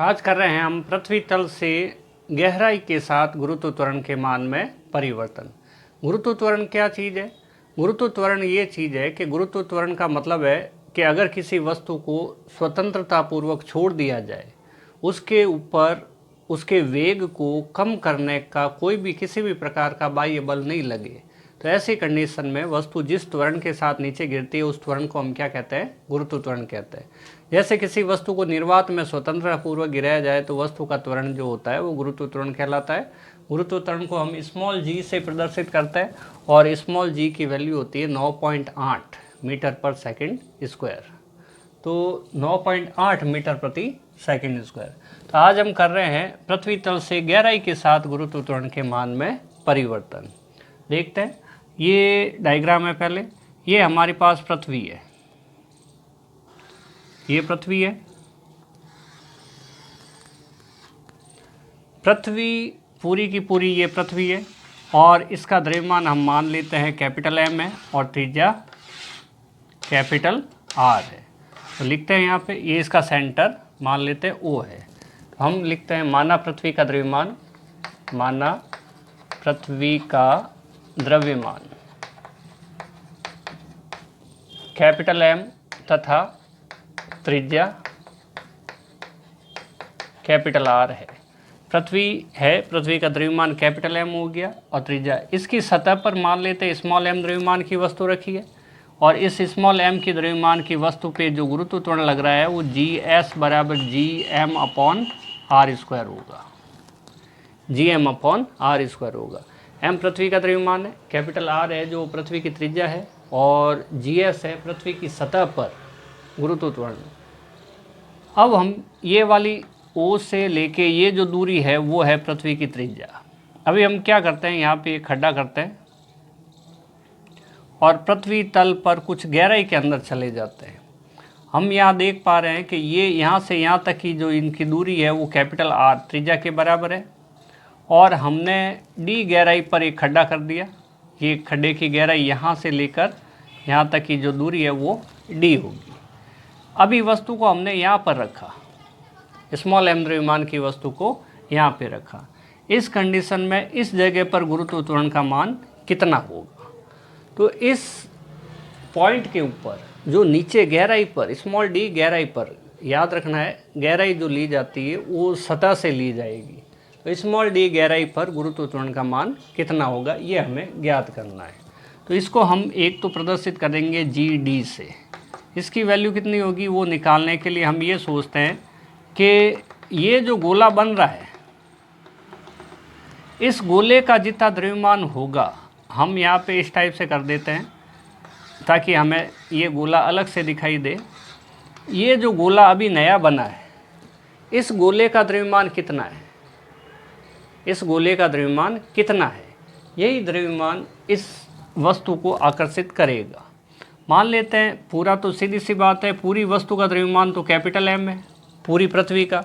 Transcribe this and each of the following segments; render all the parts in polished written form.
आज कर रहे हैं हम पृथ्वी तल से गहराई के साथ गुरुत्व त्वरण के मान में परिवर्तन। गुरुत्व त्वरण क्या चीज़ है? गुरुत्व त्वरण ये चीज़ है कि गुरुत्व त्वरण का मतलब है कि अगर किसी वस्तु को स्वतंत्रतापूर्वक छोड़ दिया जाए, उसके ऊपर उसके वेग को कम करने का कोई भी किसी भी प्रकार का बाह्य बल नहीं लगे, तो ऐसी कंडीशन में वस्तु जिस त्वरण के साथ नीचे गिरती है उस त्वरण को हम क्या कहते हैं? गुरुत्व त्वरण कहते हैं। जैसे किसी वस्तु को निर्वात में स्वतंत्रतापूर्वक गिराया जाए तो वस्तु का त्वरण जो होता है वो गुरुत्व त्वरण कहलाता है। गुरुत्व त्वरण को हम स्मॉल जी से प्रदर्शित करते हैं और स्मॉल जी की वैल्यू होती है 9.8 मीटर पर सेकंड स्क्वायर। तो 9.8 मीटर प्रति सेकंड स्क्वायर। तो आज हम कर रहे हैं पृथ्वी तल से गहराई के साथ गुरुत्व त्वरण के मान में परिवर्तन। देखते हैं, ये डायग्राम है। पहले ये हमारे पास पृथ्वी है, ये पृथ्वी है। पृथ्वी पूरी की पूरी ये पृथ्वी है और इसका द्रव्यमान हम मान लेते हैं कैपिटल M है और त्रिज्या कैपिटल R है। तो लिखते हैं यहाँ पे, ये इसका सेंटर मान लेते हैं O है। तो हम लिखते हैं माना पृथ्वी का द्रव्यमान, माना पृथ्वी का द्रव्यमान कैपिटल M तथा त्रिज्या कैपिटल R है। पृथ्वी है, पृथ्वी का द्रव्यमान कैपिटल M हो गया और त्रिज्या। इसकी सतह पर मान लेते हैं स्मॉल m द्रव्यमान की वस्तु रखी है और इस स्मॉल m की द्रव्यमान की वस्तु पे जो गुरुत्व त्वरण लग रहा है वो Gs बराबर Gm अपॉन R स्क्वायर होगा, Gm अपॉन R स्क्वायर होगा। m पृथ्वी का द्रव्यमान है, कैपिटल R है जो पृथ्वी की त्रिज्या है और Gs है पृथ्वी की सतह पर गुरुत्व त्वरण। अब हम ये वाली O से लेके ये जो दूरी है वो है पृथ्वी की त्रिज्या। अभी हम क्या करते हैं, यहाँ पे एक खड्डा करते हैं और पृथ्वी तल पर कुछ गहराई के अंदर चले जाते हैं। हम यहाँ देख पा रहे हैं कि ये यहाँ से यहाँ तक की जो इनकी दूरी है वो कैपिटल R त्रिज्या के बराबर है और हमने D गहराई पर एक खड्डा कर दिया। ये खड्डे की गहराई यहाँ से लेकर यहाँ तक की जो दूरी है वो D होगी। अभी वस्तु को हमने यहाँ पर रखा, स्मॉल m द्रव्यमान की वस्तु को यहाँ पे रखा। इस कंडीशन में इस जगह पर गुरुत्व त्वरण का मान कितना होगा? तो इस पॉइंट के ऊपर जो नीचे गहराई पर स्मॉल d गहराई पर, याद रखना है गहराई जो ली जाती है वो सतह से ली जाएगी। तो स्मॉल d गहराई पर गुरुत्व त्वरण का मान कितना होगा ये हमें ज्ञात करना है। तो इसको हम एक तो प्रदर्शित करेंगे GD से। इसकी वैल्यू कितनी होगी वो निकालने के लिए हम ये सोचते हैं कि ये जो गोला बन रहा है इस गोले का जितना द्रव्यमान होगा हम यहाँ पे इस टाइप से कर देते हैं ताकि हमें ये गोला अलग से दिखाई दे। ये जो गोला अभी नया बना है इस गोले का द्रव्यमान कितना है? इस गोले का द्रव्यमान कितना है? यही द्रव्यमान इस वस्तु को आकर्षित करेगा। मान लेते हैं पूरा, तो सीधी सी बात है पूरी वस्तु का द्रव्यमान तो कैपिटल M है पूरी पृथ्वी का,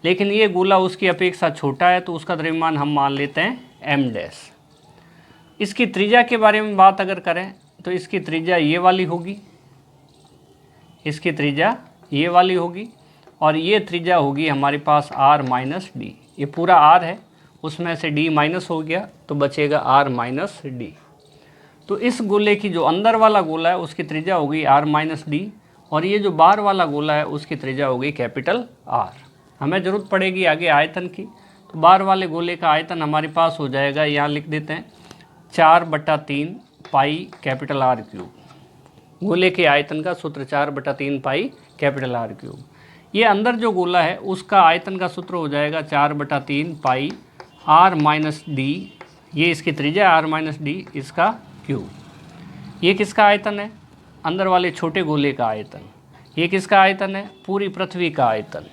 लेकिन ये गोला उसकी अपेक्षा छोटा है तो उसका द्रव्यमान हम मान लेते हैं M डैश। इसकी त्रिज्या के बारे में बात अगर करें तो इसकी त्रिज्या ये वाली होगी, इसकी त्रिज्या ये वाली होगी और ये त्रिज्या होगी हमारे पास R माइनस D। ये पूरा R है, उसमें से D माइनस हो गया तो बचेगा R माइनस D। तो इस गोले की जो अंदर वाला गोला है उसकी त्रिज्या होगी R माइनस D और ये जो बाहर वाला गोला है उसकी त्रिज्या होगी कैपिटल R। हमें ज़रूरत पड़ेगी आगे आयतन की, तो बाहर वाले गोले का आयतन हमारे पास हो जाएगा, यहाँ लिख देते हैं 4/3 पाई कैपिटल R क्यूब। गोले के आयतन का सूत्र 4/3 पाई कैपिटल R क्यूब। ये अंदर जो गोला है उसका आयतन का सूत्र हो जाएगा 4/3 पाई R माइनस D। ये इसकी त्रिज्या R माइनस D, इसका क्यूब। ये किसका आयतन है? अंदर वाले छोटे गोले का आयतन। ये किसका आयतन है? पूरी पृथ्वी का आयतन।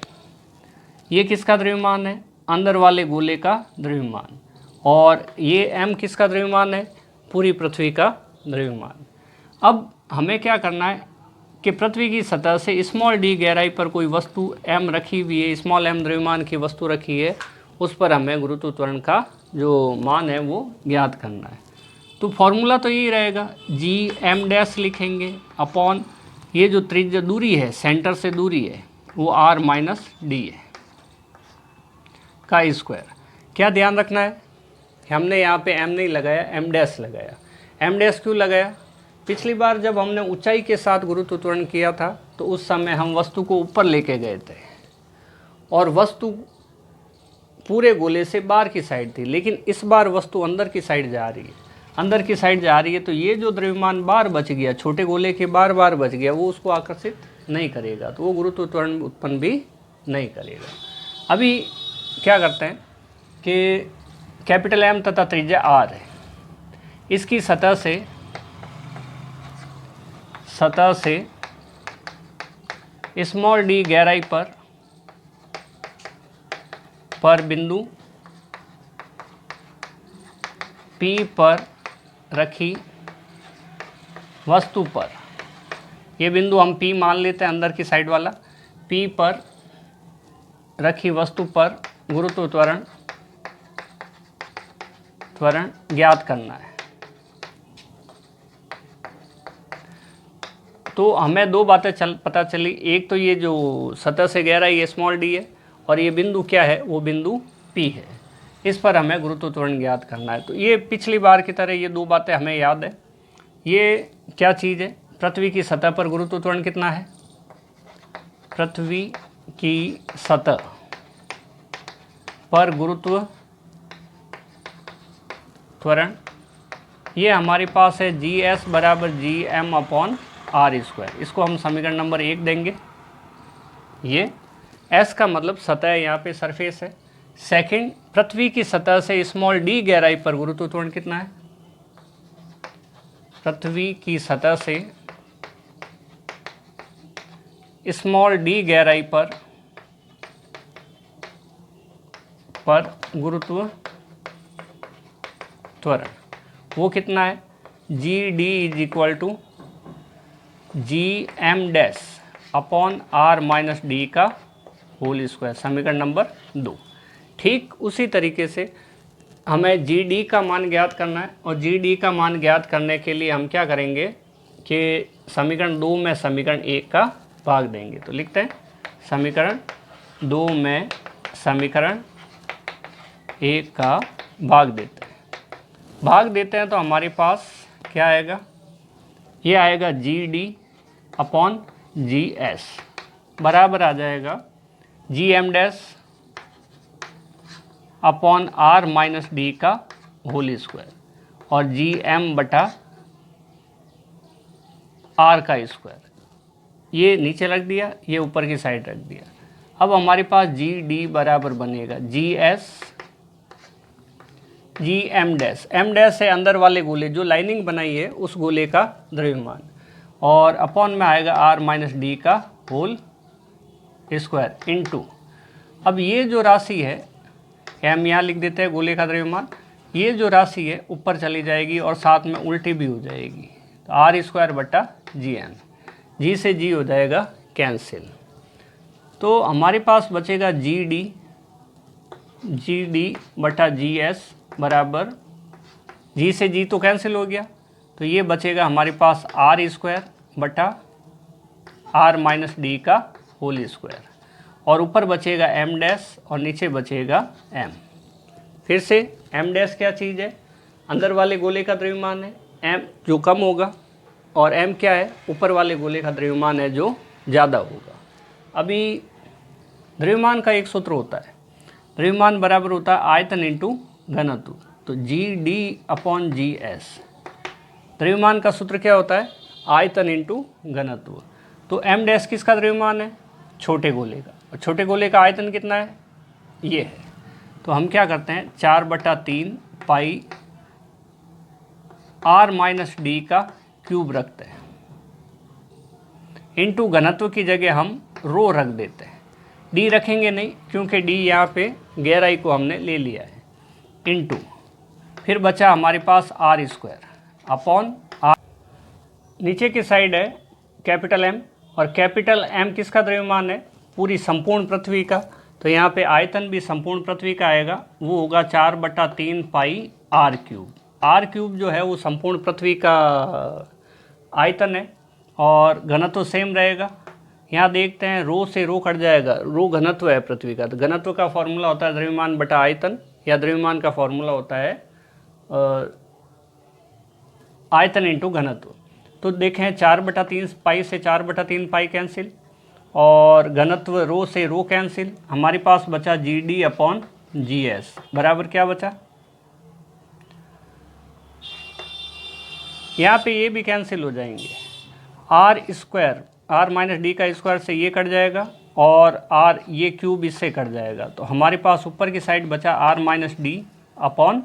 ये किसका द्रव्यमान है? अंदर वाले गोले का द्रव्यमान। और ये M किसका द्रव्यमान है? पूरी पृथ्वी का द्रव्यमान। अब हमें क्या करना है कि पृथ्वी की सतह से स्मॉल d गहराई पर कोई वस्तु M रखी हुई है, स्मॉल m द्रव्यमान की वस्तु रखी है, उस पर हमें गुरुत्व त्वरण का जो मान है वो ज्ञात करना है। तो फॉर्मूला तो यही रहेगा, Gm डैश लिखेंगे अपॉन ये जो त्रिज्या दूरी है सेंटर से दूरी है वो R माइनस D है। का स्क्वायर। क्या ध्यान रखना है, हमने यहाँ पे m नहीं लगाया, m डैश लगाया। m डैश क्यों लगाया? पिछली बार जब हमने ऊंचाई के साथ गुरुत्व त्वरण किया था तो उस समय हम वस्तु को ऊपर लेके गए थे और वस्तु पूरे गोले से बाहर की साइड थी, लेकिन इस बार वस्तु अंदर की साइड जा रही है, अंदर की साइड जा रही है। तो ये जो द्रव्यमान बार बच गया, छोटे गोले के बार बार बच गया, वो उसको आकर्षित नहीं करेगा, तो वो गुरुत्व त्वरण उत्पन्न भी नहीं करेगा। अभी क्या करते हैं कि कैपिटल M तथा त्रिज्या R है, इसकी सतह से स्मॉल d गहराई पर बिंदु P पर रखी वस्तु पर, ये बिंदु हम P मान लेते हैं अंदर की साइड वाला, P पर रखी वस्तु पर गुरुत्व त्वरण ज्ञात करना है। तो हमें दो बातें पता चली, एक तो ये जो सतह से गहराई ये स्मॉल d है और ये बिंदु क्या है, वो बिंदु P है, इस पर हमें गुरुत्व त्वरण ज्ञात करना है। तो ये पिछली बार की तरह ये दो बातें हमें याद है। ये क्या चीज़ है, पृथ्वी की सतह पर गुरुत्व त्वरण कितना है, पृथ्वी की सतह पर गुरुत्व त्वरण, ये हमारे पास है Gs बराबर Gm/r²। इसको हम समीकरण नंबर 1 देंगे। ये S का मतलब सतह है, यहाँ पे सरफेस है। सेकंड, पृथ्वी की सतह से स्मॉल d गहराई पर गुरुत्व त्वरण कितना है, पृथ्वी की सतह से स्मॉल d गहराई पर गुरुत्व त्वरण वो कितना है, Gd = Gm'/r-d का होल स्क्वायर, समीकरण नंबर 2। ठीक उसी तरीके से हमें Gd का मान ज्ञात करना है और Gd का मान ज्ञात करने के लिए हम क्या करेंगे कि समीकरण 2 में समीकरण 1 का भाग देंगे। तो लिखते हैं समीकरण 2 में समीकरण 1 का भाग देते हैं तो हमारे पास क्या आएगा, ये आएगा Gd/Gs बराबर आ जाएगा Gm'/r-d का होल स्क्वायर और Gm/r का स्क्वायर, ये नीचे रख दिया, ये ऊपर की साइड रख दिया। अब हमारे पास Gd बराबर बनेगा Gm' है अंदर वाले गोले, जो लाइनिंग बनाई है उस गोले का द्रव्यमान, और अपॉन में आएगा r-d का होल स्क्वायर इनटू, अब ये जो राशि है m यहाँ लिख देते हैं गोले का द्रव्यमान, ये जो राशि है ऊपर चली जाएगी और साथ में उल्टी भी हो जाएगी, तो r²/Gm, G से G हो जाएगा कैंसिल। तो हमारे पास बचेगा Gd/Gs बराबर, G से G तो कैंसिल हो गया, तो ये बचेगा हमारे पास r² का होल स्क्वायर और ऊपर बचेगा m' और नीचे बचेगा m। फिर से m' क्या चीज़ है, अंदर वाले गोले का द्रव्यमान है, m जो कम होगा, और m क्या है, ऊपर वाले गोले का द्रव्यमान है जो ज़्यादा होगा। अभी द्रव्यमान का एक सूत्र होता है, द्रव्यमान बराबर होता है आयतन इंटू घनत्व, तो Gd/Gs, द्रव्यमान का सूत्र क्या होता है, आयतन इंटू घनत्व। तो m' किसका द्रव्यमान है, छोटे गोले का, और छोटे गोले का आयतन कितना है, ये है। तो हम क्या करते हैं 4/3 पाई r-d का क्यूब रखते हैं, इंटू घनत्व की जगह हम रो रख देते हैं, d रखेंगे नहीं क्योंकि d यहाँ पे गहराई को हमने ले लिया है, इंटू फिर बचा हमारे पास r² अपॉन r, नीचे की साइड है कैपिटल M, और कैपिटल M किसका द्रव्यमान है, पूरी संपूर्ण पृथ्वी का, तो यहाँ पे आयतन भी संपूर्ण पृथ्वी का आएगा, वो होगा 4/3 पाई r³ r³ जो है वो संपूर्ण पृथ्वी का आयतन है और घनत्व सेम रहेगा, यहाँ देखते हैं रो से रो कट जाएगा, रो घनत्व है पृथ्वी का, तो घनत्व का फॉर्मूला होता है द्रव्यमान बटा आयतन, या द्रव्यमान का फॉर्मूला होता है आयतन इंटू घनत्व। तो देखें 4/3 पाई से 4/3 पाई कैंसिल, और घनत्व रो से रो कैंसिल, हमारे पास बचा GD/GS बराबर क्या बचा, यहाँ पे ये भी कैंसिल हो जाएंगे, R² R माइनस डी का स्क्वायर से ये कट जाएगा, और R ये क्यूब इससे कट जाएगा, तो हमारे पास ऊपर की साइड बचा R माइनस डी अपॉन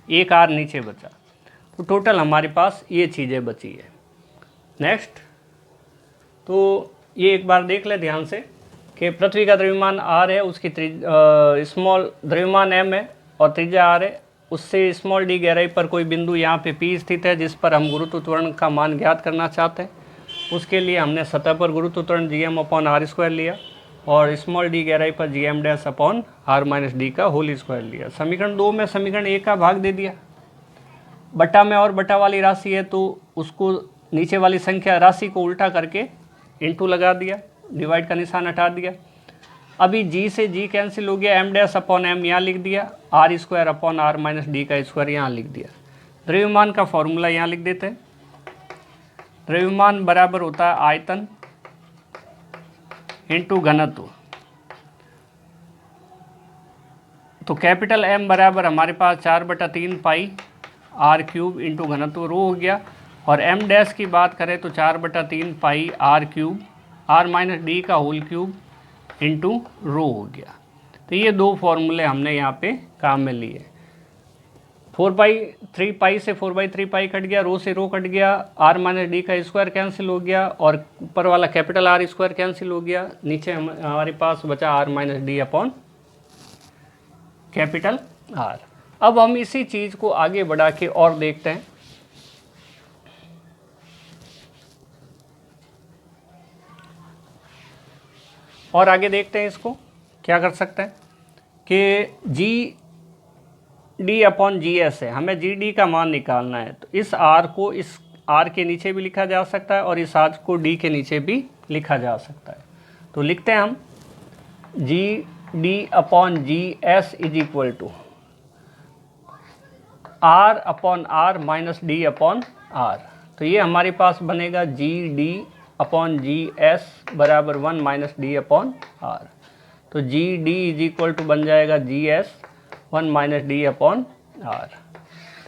एक R नीचे बचा। तो टोटल हमारे पास ये चीज़ें बची है। नेक्स्ट, तो ये एक बार देख ले ध्यान से कि पृथ्वी का द्रव्यमान R है, उसकी स्मॉल द्रव्यमान M है और त्रिज्या R है, उससे स्मॉल d गहराई पर कोई बिंदु यहाँ पे P स्थित है जिस पर हम गुरुत्व त्वरण का मान ज्ञात करना चाहते हैं। उसके लिए हमने सतह पर गुरुत्व त्वरण Gm/r² लिया और स्मॉल d गहराई पर Gm'/r - d का होल स्क्वायर लिया। समीकरण 2 में समीकरण 1 का भाग दे दिया, बटा में और बटा वाली राशि है तो उसको नीचे वाली संख्या राशि को उल्टा करके इंटू लगा दिया, डिवाइड का निशान हटा दिया। अभी g से g कैंसिल हो गया, m'/m यहाँ लिख दिया, r² - d का स्क्वायर यहाँ लिख दिया। द्रव्यमान का फॉर्मूला यहाँ लिख देते हैं, द्रव्यमान बराबर होता है आयतन इंटू घनत्व। तो कैपिटल M बराबर हमारे पास 4/3 पाई r³ इंटू घनत्व रो हो गया, और m डैश की बात करें तो 4/3 पाई r³ r - d का होल क्यूब इंटू रो हो गया। तो ये दो फॉर्मूले हमने यहाँ पे काम में लिए। 4/3 पाई से 4/3 पाई कट गया, रो से रो कट गया, r - d का स्क्वायर कैंसिल हो गया, और ऊपर वाला कैपिटल R² कैंसिल हो गया, नीचे हमारे पास बचा r - d upon capital R। अब हम इसी चीज़ को आगे बढ़ा के और देखते हैं। और आगे देखते हैं इसको क्या कर सकते हैं कि GD/GS है, हमें GD का मान निकालना है, तो इस R को इस R के नीचे भी लिखा जा सकता है और इस R को D के नीचे भी लिखा जा सकता है। तो लिखते हैं हम GD/GS is equal to R/R minus D/R। तो ये हमारे पास बनेगा GD/GS बराबर 1 माइनस D/R। तो GD इज इक्वल टू बन जाएगा GS 1 माइनस D/R।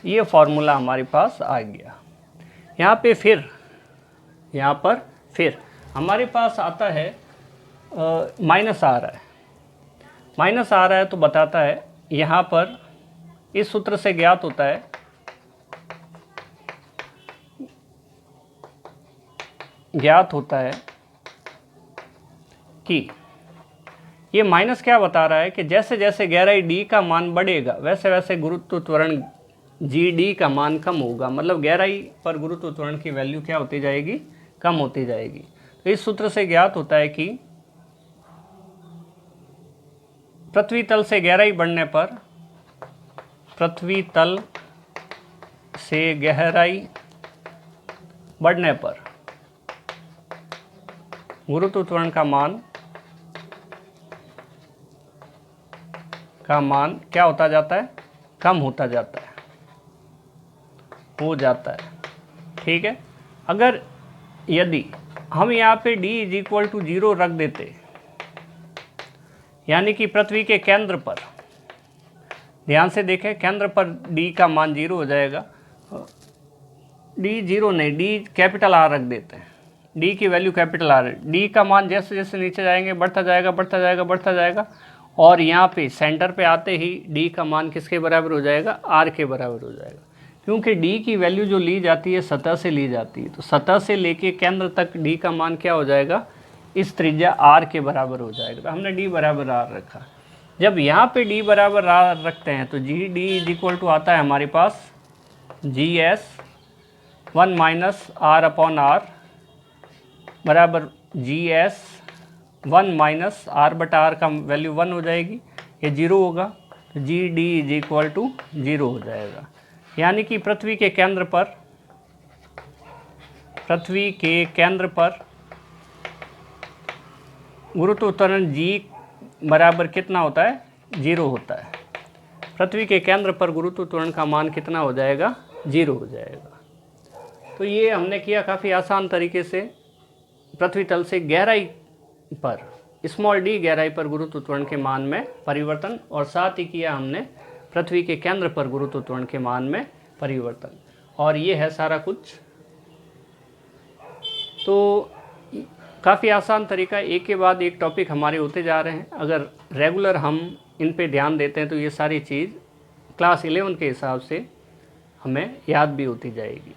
ये फॉर्मूला हमारे पास आ गया। यहाँ पर फिर हमारे पास आता है माइनस आ रहा है, माइनस आ रहा है तो बताता है यहाँ पर इस सूत्र से ज्ञात होता है कि ये माइनस क्या बता रहा है कि जैसे जैसे गहराई d का मान बढ़ेगा वैसे वैसे गुरुत्व त्वरण GD का मान कम होगा, मतलब गहराई पर गुरुत्व त्वरण की वैल्यू क्या होती जाएगी, कम होती जाएगी। तो इस सूत्र से ज्ञात होता है कि पृथ्वी तल से गहराई बढ़ने पर गुरुत्व त्वरण का मान क्या होता जाता है, कम होता जाता है, हो जाता है। ठीक है, अगर यदि हम यहाँ पे d इज इक्वल टू 0 रख देते, यानी कि पृथ्वी के केंद्र पर, ध्यान से देखें, केंद्र पर d का मान 0 हो जाएगा, d 0 नहीं, d कैपिटल R रख देते हैं, d की वैल्यू कैपिटल R है। d का मान जैसे जैसे नीचे जाएंगे बढ़ता जाएगा, और यहाँ पे सेंटर पे आते ही d का मान किसके बराबर हो जाएगा, R के बराबर हो जाएगा, क्योंकि d की वैल्यू जो ली जाती है सतह से ली जाती है, तो सतह से लेके केंद्र तक d का मान क्या हो जाएगा, इस त्रिज्या R के बराबर हो जाएगा। तो हमने d बराबर R रखा। जब यहाँ पे d बराबर R रखते हैं तो GD इज इक्वल टू आता है हमारे पास GS 1 माइनस R/R बराबर GS 1 माइनस R/R का वैल्यू 1 हो जाएगी, ये 0 होगा, तो GD इज इक्वल टू 0 हो जाएगा। यानी कि पृथ्वी के केंद्र पर गुरुत्व त्वरण जी बराबर कितना होता है, 0 होता है। पृथ्वी के केंद्र पर गुरुत्व त्वरण का मान कितना हो जाएगा, 0 हो जाएगा। तो ये हमने किया काफ़ी आसान तरीके से, पृथ्वी तल से गहराई पर, स्मॉल डी गहराई पर गुरुत्व त्वरण के मान में परिवर्तन, और साथ ही किया हमने पृथ्वी के केंद्र पर गुरुत्व त्वरण के मान में परिवर्तन। और ये है सारा कुछ। तो काफ़ी आसान तरीका, एक के बाद एक टॉपिक हमारे होते जा रहे हैं। अगर रेगुलर हम इन पे ध्यान देते हैं तो ये सारी चीज़ क्लास 11 के हिसाब से हमें याद भी होती जाएगी।